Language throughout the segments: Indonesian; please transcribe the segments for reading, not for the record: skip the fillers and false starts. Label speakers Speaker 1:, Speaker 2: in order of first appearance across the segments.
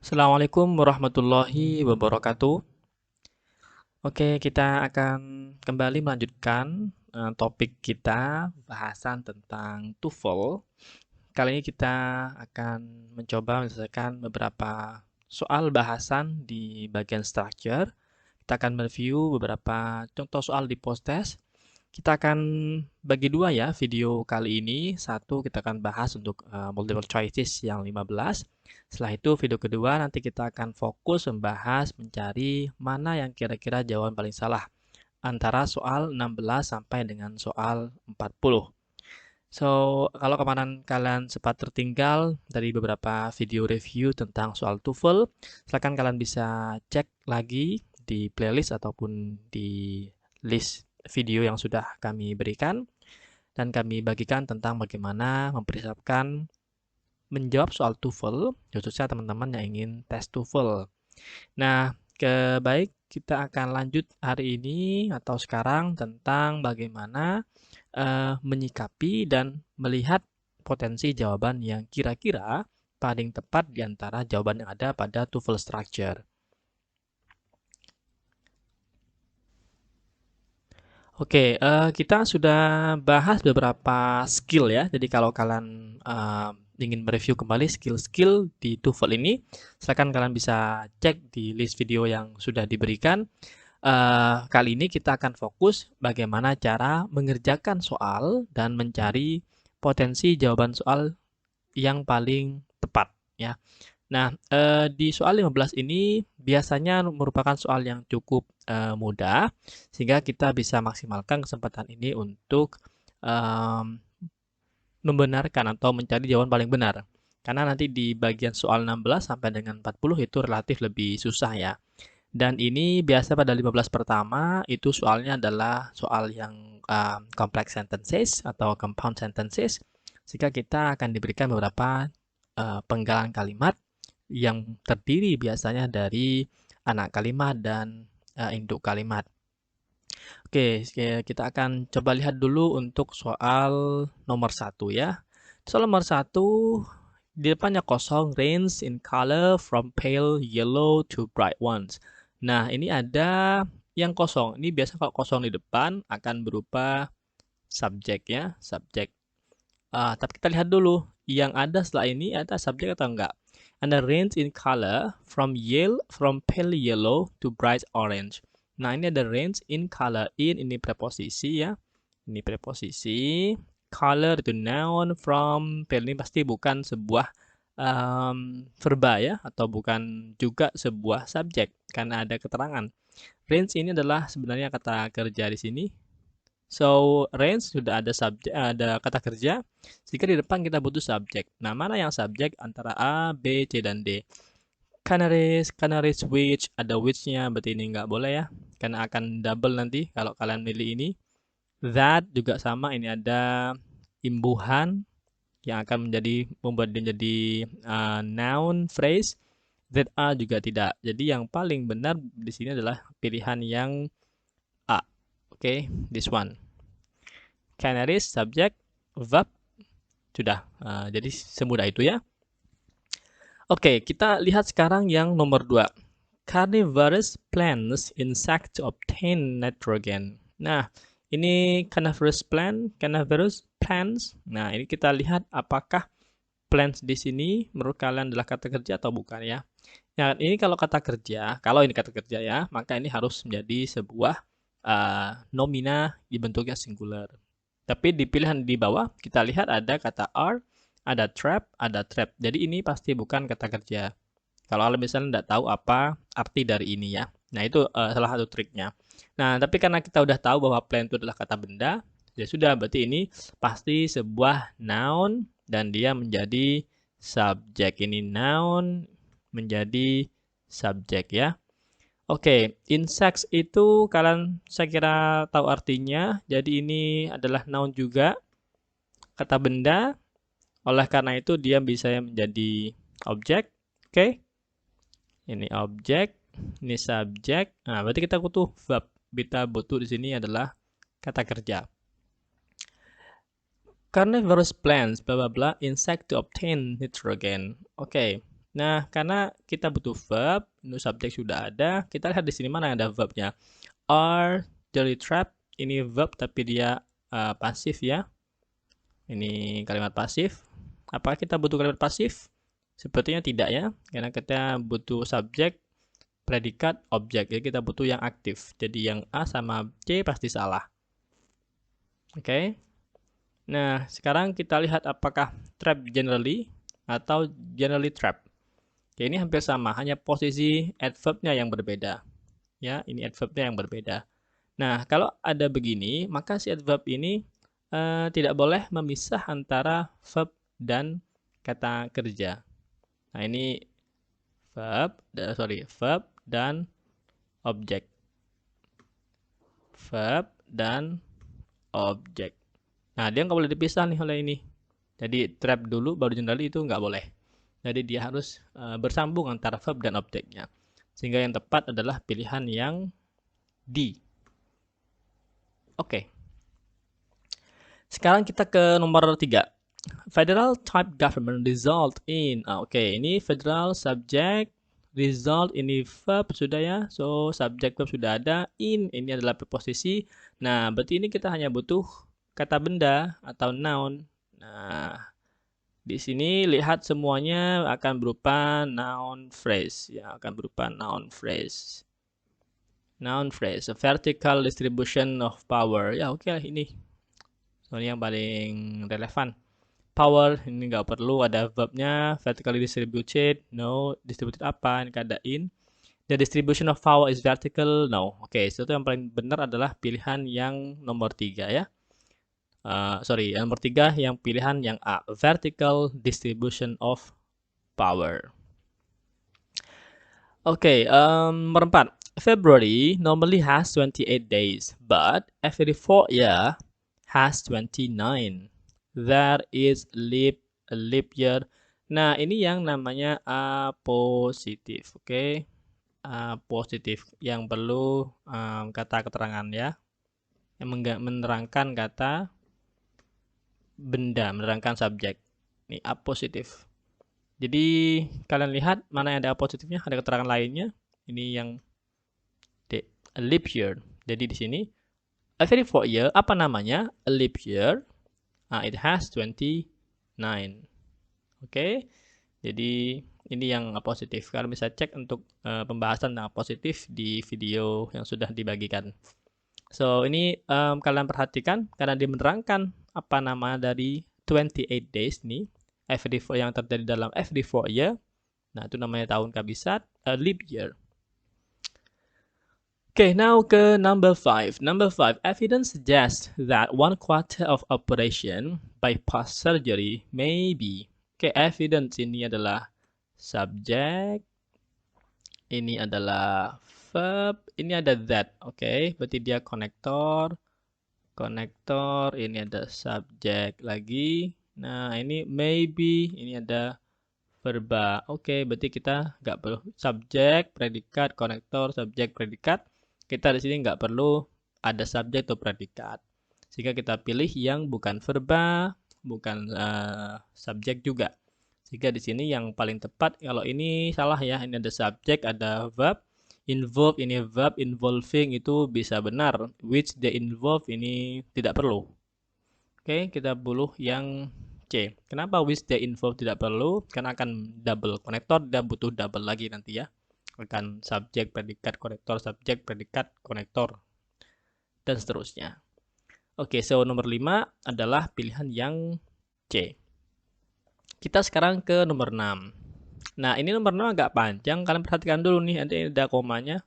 Speaker 1: Assalamualaikum warahmatullahi wabarakatuh. Oke, kita akan kembali melanjutkan topik kita bahasan tentang TOEFL. Kali ini kita akan mencoba menyelesaikan beberapa soal bahasan di bagian structure. Kita akan mereview beberapa contoh soal di post-test. Kita akan bagi dua ya video kali ini. Satu kita akan bahas untuk multiple choices yang 15. Setelah itu video kedua nanti kita akan fokus membahas mencari mana yang kira-kira jawaban paling salah antara soal 16 sampai dengan soal 40. So, kalau kemarin kalian sempat tertinggal dari beberapa video review tentang soal TOEFL, silakan kalian bisa cek lagi di playlist ataupun di list video yang sudah kami berikan dan kami bagikan tentang bagaimana mempersiapkan menjawab soal TOEFL, khususnya teman-teman yang ingin tes TOEFL. Nah, baik kita akan lanjut hari ini atau sekarang tentang bagaimana menyikapi dan melihat potensi jawaban yang kira-kira paling tepat di antara jawaban yang ada pada TOEFL structure. Oke, kita sudah bahas beberapa skill ya. Jadi kalau kalian ingin mereview kembali skill-skill di TOEFL ini, silakan kalian bisa cek di list video yang sudah diberikan. Kali ini kita akan fokus bagaimana cara mengerjakan soal dan mencari potensi jawaban soal yang paling tepat ya. Nah, di soal 15 ini biasanya merupakan soal yang cukup mudah, sehingga kita bisa maksimalkan kesempatan ini untuk em, membenarkan atau mencari jawaban paling benar. Karena nanti di bagian soal 16 sampai dengan 40 itu relatif lebih susah ya. Dan ini biasa pada 15 pertama itu soalnya adalah soal yang complex sentences atau compound sentences. Sehingga kita akan diberikan beberapa penggalan kalimat yang terdiri biasanya dari anak kalimat dan induk kalimat. Oke, kita akan coba lihat dulu untuk soal nomor satu ya. Soal nomor satu, di depannya kosong, range in color from pale yellow to bright ones. Nah, ini ada yang kosong. Ini biasa kalau kosong di depan akan berupa subjek ya, subjek. Tapi kita lihat dulu, yang ada setelah ini ada subjek atau enggak. Ada range in color from pale yellow to bright orange. Nah, ini ada range in color. In ini preposisi ya. Ini preposisi. Color itu noun, from pale ini pasti bukan sebuah verba ya, atau bukan juga sebuah subjek karena ada keterangan. Range ini adalah sebenarnya kata kerja di sini. So, range sudah ada subjek, ada kata kerja. Jika di depan kita butuh subjek. Nah, mana yang subjek antara A, B, C, dan D? Canaries, canaries which, ada which-nya, berarti ini nggak boleh ya. Karena akan double nanti kalau kalian milih ini. That juga sama, ini ada imbuhan yang akan membuat dia menjadi noun phrase. That are juga tidak. Jadi yang paling benar di sini adalah pilihan yang A. Oke, this one. Canaries, subject, verb, sudah. Jadi semudah itu ya. Oke, kita lihat sekarang yang nomor 2. Carnivorous plants insect to obtain nitrogen. Nah, ini carnivorous plants. Nah, ini kita lihat apakah plants di sini menurut kalian adalah kata kerja atau bukan ya. Nah, ini kalau kata kerja, kalau ini kata kerja ya, maka ini harus menjadi sebuah nomina dibentuknya singular. Tapi di pilihan di bawah kita lihat ada kata are, ada trap, ada trap. Jadi ini pasti bukan kata kerja. Kalau kalian misalnya tidak tahu apa arti dari ini ya. Nah, itu salah satu triknya. Nah, tapi karena kita udah tahu bahwa plan itu adalah kata benda, ya sudah, berarti ini pasti sebuah noun dan dia menjadi subjek. Ini noun menjadi subjek ya. Oke, insects itu kalian saya kira tahu artinya. Jadi ini adalah noun juga, kata benda. Oleh karena itu dia bisa menjadi objek. Oke. Ini objek, ini subjek. Nah, berarti kita butuh verb. Kita butuh di sini adalah kata kerja. Carnivorous plants, bla bla bla, insect to obtain nitrogen. Oke. Nah, karena kita butuh verb, untuk subjek sudah ada, kita lihat di sini mana yang ada verbnya. Are jelly trap, ini verb tapi dia pasif ya. Ini kalimat pasif. Apakah kita butuh kalimat pasif? Sepertinya tidak ya, karena kita butuh subjek, predikat, objek. Jadi kita butuh yang aktif. Jadi yang A sama C pasti salah. Oke. Nah, sekarang kita lihat apakah trap generally atau generally trap. Oke, ini hampir sama, hanya posisi adverb-nya yang berbeda. Ya, ini adverb-nya yang berbeda. Nah, kalau ada begini, maka si adverb ini tidak boleh memisah antara verb dan kata kerja. Nah, ini verb dan objek. Verb dan objek. Nah, dia nggak boleh dipisah nih oleh ini. Jadi trap dulu baru generally itu nggak boleh. Jadi dia harus bersambung antara verb dan objeknya. Sehingga yang tepat adalah pilihan yang D. Oke. Sekarang kita ke nomor 3. Federal type government result in. Ini federal subject, result ini verb sudah ya. So subject verb sudah ada. In ini adalah preposisi. Nah, berarti ini kita hanya butuh kata benda atau noun. Nah, di sini lihat semuanya akan berupa noun phrase ya, akan berupa noun phrase. Noun phrase, a vertical distribution of power. Ya, oke ini. Soalnya yang paling relevan. Power ini nggak perlu ada verbnya, vertically distributed, no, distributed apa, ini ada in. The distribution of power is vertical, no. Oke, itu yang paling benar adalah pilihan yang nomor 3 ya. Yang nomor 3 yang pilihan yang A, vertical distribution of power. Oke, nomor 4. February normally has 28 days, but every 4 year has 29. There is a leap year. Nah, ini yang namanya A positif, oke? A positif yang perlu kata keterangan ya. Yang menerangkan kata benda, menerangkan subjek. Ini A positif. Jadi kalian lihat mana yang ada A positifnya, ada keterangan lainnya. Ini yang D, a leap year. Jadi di sini every 4 year apa namanya? A leap year. It has 29. Oke. Jadi ini yang positif. Kalian bisa cek untuk pembahasan tentang positif di video yang sudah dibagikan. So, ini kalian perhatikan karena dia menerangkan apa nama dari 28 days nih. Every 4 yang terjadi dalam every 4 year. Nah, itu namanya tahun kabisat, a leap year. Okay, now ke number 5. Number 5, evidence suggests that 1/4 of operation bypass surgery may be. Okay, evidence ini adalah subjek, ini adalah verb, ini ada that. Okay, berarti dia konektor, ini ada subjek lagi. Nah, ini maybe, ini ada verba. Oke, berarti kita nggak perlu subjek, predikat, konektor, subjek, predikat. Kita di sini nggak perlu ada subjek atau predikat. Sehingga kita pilih yang bukan verba, bukan subjek juga. Sehingga di sini yang paling tepat, kalau ini salah ya, ini ada subjek, ada verb. Involve ini verb, involving itu bisa benar. Which the involve ini tidak perlu. Oke, kita pilih yang C. Kenapa with the involve tidak perlu? Karena akan double konektor dan butuh double lagi nanti ya. Akan subjek, predikat, konektor, subjek, predikat, konektor, dan seterusnya. Oke, so nomor 5 adalah pilihan yang C. Kita sekarang ke nomor 6. Nah, ini nomor 6 agak panjang. Kalian perhatikan dulu nih, ada komanya.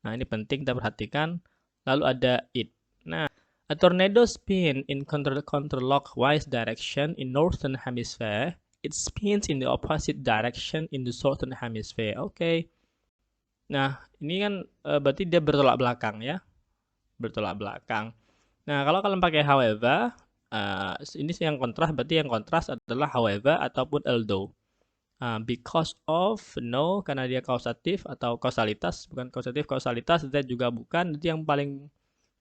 Speaker 1: Nah, ini penting kita perhatikan. Lalu ada it. Nah, a tornado spin in counterclockwise direction in northern hemisphere. It spins in the opposite direction in the southern hemisphere. Oke. Nah, ini kan berarti dia bertolak belakang ya. Bertolak belakang. Nah, kalau kalian pakai however, ini yang kontras, berarti yang kontras adalah however ataupun although. Because of, no, karena dia kausatif atau kausalitas, bukan kausatif, kausalitas, that juga bukan. Jadi yang paling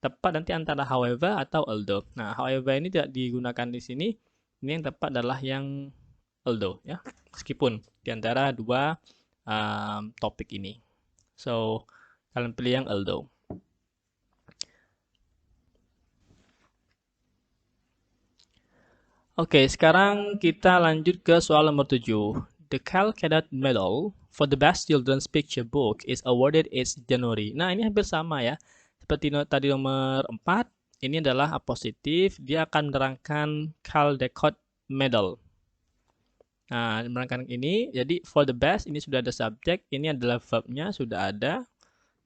Speaker 1: tepat nanti antara however atau although. Nah, however ini tidak digunakan di sini. Ini yang tepat adalah yang although ya, meskipun di antara dua topik ini. So, kalian pilih yang although. Oke, sekarang kita lanjut ke soal nomor 7. The Cal Cadet Medal for the Best Children's Picture Book is awarded in January. Nah, ini hampir sama ya. Seperti tadi nomor 4, ini adalah A positif, dia akan menerangkan Caldecott Medal. Nah, menerangkan ini, jadi for the best, ini sudah ada subjek, ini adalah verbnya, sudah ada.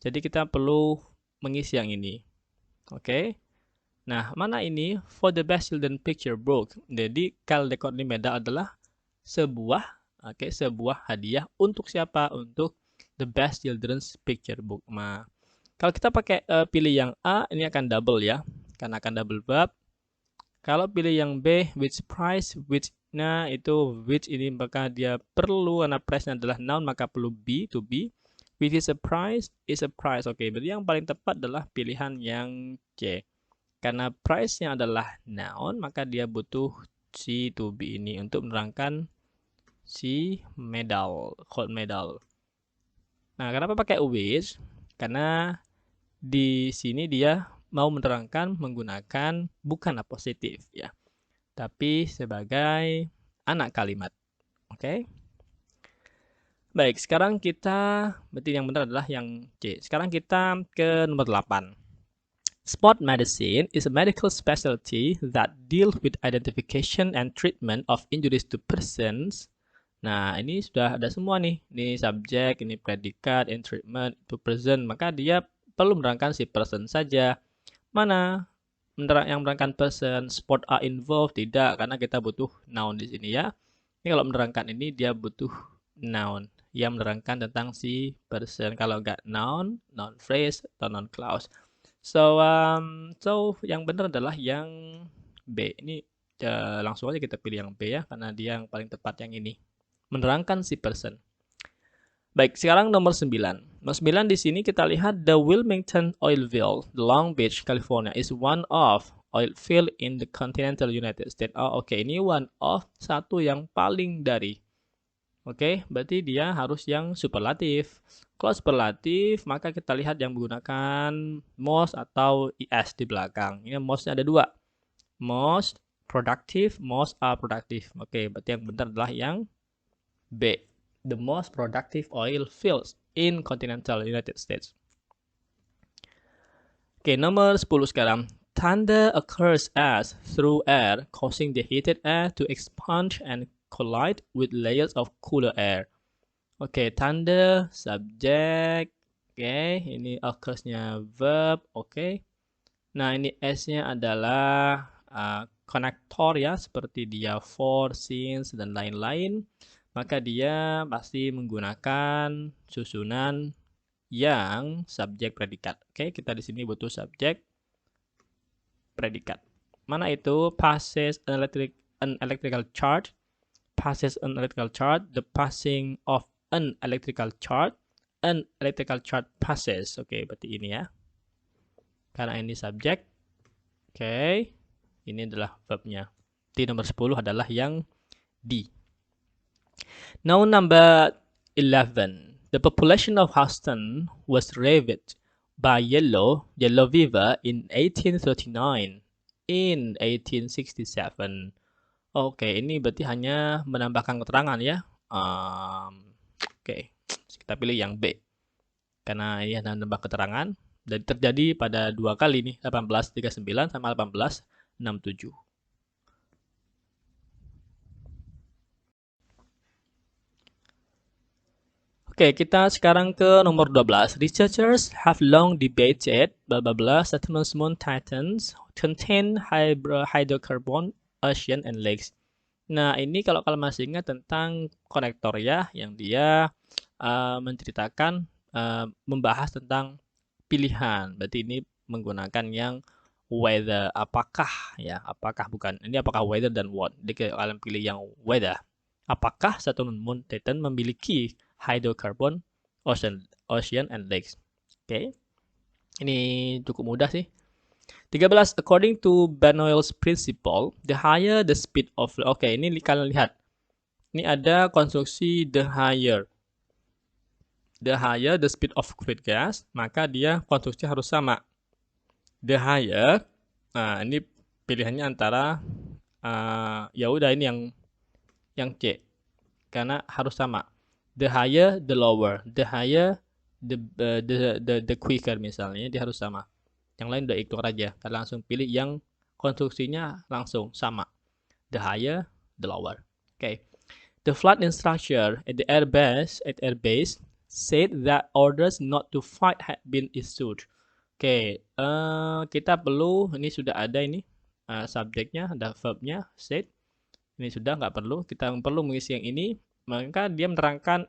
Speaker 1: Jadi kita perlu mengisi yang ini. Oke. Nah, mana ini? For the best children picture book. Jadi, Caldecott Medal adalah sebuah sebuah hadiah untuk siapa? Untuk the best children's picture book. Nah, kalau kita pakai pilih yang A, ini akan double ya. Karena akan double verb. Kalau pilih yang B, which price, which, nah itu which ini maka dia perlu, karena price adalah noun maka perlu be, to be. Which is a price, is a price. Oke, berarti yang paling tepat adalah pilihan yang C. Karena price-nya adalah noun, maka dia butuh si to be ini untuk menerangkan si medal, gold medal. Nah, kenapa pakai which? Karena di sini dia mau menerangkan menggunakan bukan positif ya, tapi sebagai anak kalimat. Oke. Baik, sekarang kita, berarti yang benar adalah yang C. Sekarang kita ke nomor 8. Sport medicine is a medical specialty that deals with identification and treatment of injuries to persons. Nah, ini sudah ada semua nih. Ini subjek, ini predikat, ini treatment to person. Maka dia perlu menerangkan si person saja. Mana yang menerangkan person? Sport are involved? Tidak, karena kita butuh noun di sini ya. Ini kalau menerangkan ini dia butuh noun yang menerangkan tentang si person. Kalau nggak noun, noun phrase atau noun clause. So yang benar adalah yang B. Ini langsung aja kita pilih yang B ya, karena dia yang paling tepat yang ini. Menerangkan si person. Baik, sekarang nomor 9. Nomor 9 di sini kita lihat the Wilmington Oil Field, Long Beach, California is one of oil field in the continental United States. Oh, oke, ini one of, satu yang paling dari. Oke, berarti dia harus yang superlatif. Kalau superlatif, maka kita lihat yang menggunakan most atau is di belakang. Ini mostnya ada dua. Most productive, most are productive. Oke, berarti yang benar adalah yang B. The most productive oil fields in continental United States. Oke, nomor 10 sekarang. Thunder occurs as through air, causing the heated air to expand and collide with layers of cooler air. Oke, thunder, subjek. Oke, ini occurs-nya verb. Oke. Nah, ini S-nya adalah konektor ya, seperti dia for, since, dan lain-lain. Maka dia pasti menggunakan susunan yang subjek predikat. Oke, kita di sini butuh subjek predikat. Mana itu? Passes an electrical charge. Passes an electrical charge, the passing of an electrical charge passes. Oke, berarti ini ya. Karena ini subjek. Oke, ini adalah verbnya. Di nomor 10 adalah yang D. Now number 11. The population of Houston was ravaged by yellow fever in 1839. In 1867. Oke, ini berarti hanya menambahkan keterangan ya. Oke, kita pilih yang B. Karena ini hanya menambah keterangan. Dan terjadi pada dua kali nih, 1839 sama 1867. Oke, kita sekarang ke nomor 12. Researchers have long debated blah blah blah Saturn's moon Titans contain hydrocarbon, ocean, and lakes. Nah, ini kalau kalian masih ingat tentang konektor ya, yang dia menceritakan, membahas tentang pilihan. Berarti ini menggunakan yang whether, apakah ya, apakah bukan. Ini apakah whether dan what. Jadi kalian pilih yang whether. Apakah Saturn, Moon, Titan memiliki hydrocarbon, ocean, and lakes. Oke. Ini cukup mudah sih. 13. According to Bernoulli's principle, the higher the speed of... Oke, ini kalian lihat. Ini ada konstruksi the higher. The higher the speed of fluid gas, maka dia konstruksi harus sama. The higher, nah ini pilihannya antara ya udah ini yang C, karena harus sama. The higher the lower, the higher the quicker misalnya, dia harus sama. Yang lain udah ignore aja, kalian langsung pilih yang konstruksinya langsung sama. The higher the lower. Okay. The flight instructor at the airbase said that orders not to fight had been issued. Oke, kita perlu, ini sudah ada ini subjeknya, ada verbnya, said. Ini sudah nggak perlu, kita perlu mengisi yang ini, maka dia menerangkan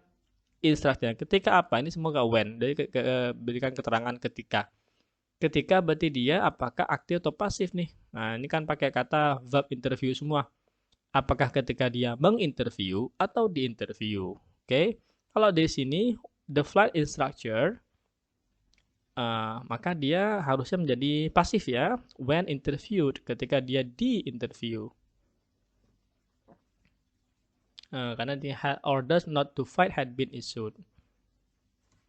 Speaker 1: instruksinya. Ketika apa? Ini semoga when, jadi berikan keterangan ketika. Ketika berarti dia apakah aktif atau pasif nih. Nah, ini kan pakai kata verb interview semua. Apakah ketika dia menginterview atau diinterview. Oke. Kalau di sini the flight instructor, maka dia harusnya menjadi pasif ya. When interviewed, ketika dia diinterview. Karena dia had orders not to fight had been issued.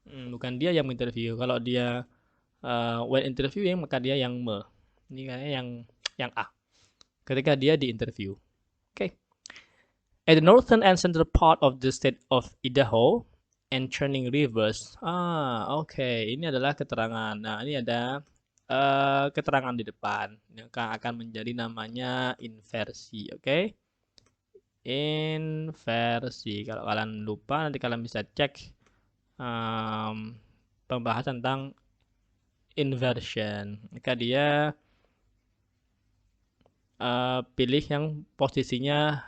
Speaker 1: Bukan dia yang menginterview. Kalau dia when interviewing, maka dia yang me. Ini kayaknya yang A. Ketika dia diinterview. Okay. At the northern and central part of the state of Idaho and churning rivers. Okay. Ini adalah keterangan. Nah, ini ada keterangan di depan yang akan menjadi namanya inversi. Okay. Inversi. Kalau kalian lupa, nanti kalian bisa cek pembahasan tentang inversion. Maka dia pilih yang posisinya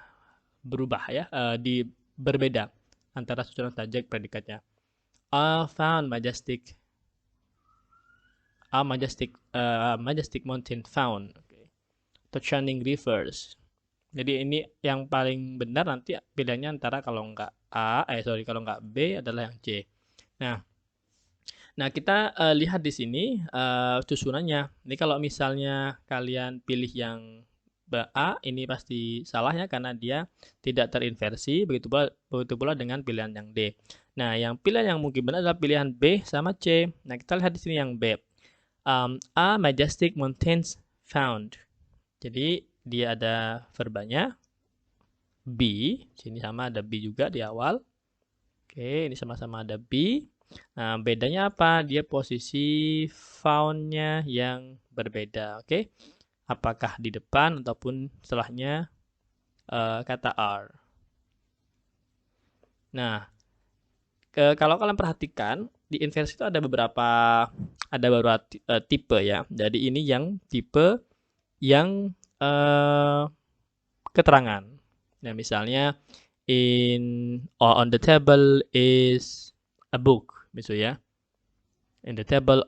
Speaker 1: berubah ya, berbeda antara susunan subjek predikatnya. Found majestic mountain found. Okay. The churning rivers. Jadi ini yang paling benar, nanti pilihannya antara kalau nggak kalau nggak B adalah yang C. Nah kita lihat di sini susunannya. Ini kalau misalnya kalian pilih yang A, ini pasti salah ya, karena dia tidak terinversi. Begitu pula dengan pilihan yang D. Nah, yang pilihan yang mungkin benar adalah pilihan B sama C. Nah, kita lihat di sini yang B. A majestic mountains found. Jadi dia ada verbanya. B, sini sama ada B juga di awal. Oke, ini sama-sama ada B. Nah, bedanya apa? Dia posisi found-nya yang berbeda. Oke. Apakah di depan ataupun setelahnya kata are. Nah, kalau kalian perhatikan di inversi itu ada beberapa tipe ya. Jadi ini yang tipe yang keterangan. Nah, misalnya on the table is a book, misalnya. On the table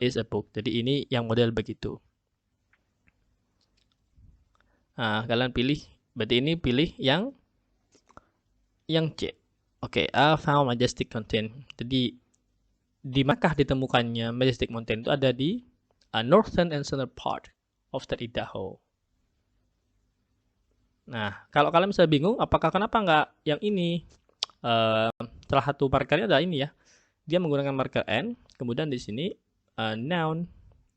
Speaker 1: is a book. Jadi ini yang model begitu. Nah, kalian pilih, berarti ini pilih yang C. Oke, I found majestic mountain. Jadi di manakah ditemukannya majestic mountain itu ada di northern and southern part of the Idaho. Nah, kalau kalian bisa bingung, apakah kenapa nggak yang ini? Salah satu markernya adalah ini ya. Dia menggunakan marker N, kemudian di sini noun.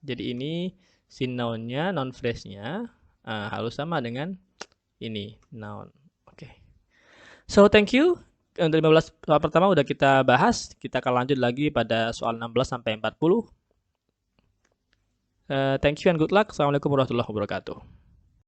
Speaker 1: Jadi ini si noun-nya, noun phrase-nya harus sama dengan ini, noun. Oke. So, thank you. Untuk 15 soal pertama udah kita bahas. Kita akan lanjut lagi pada soal 16 sampai 40. Thank you and good luck. Assalamualaikum warahmatullahi wabarakatuh.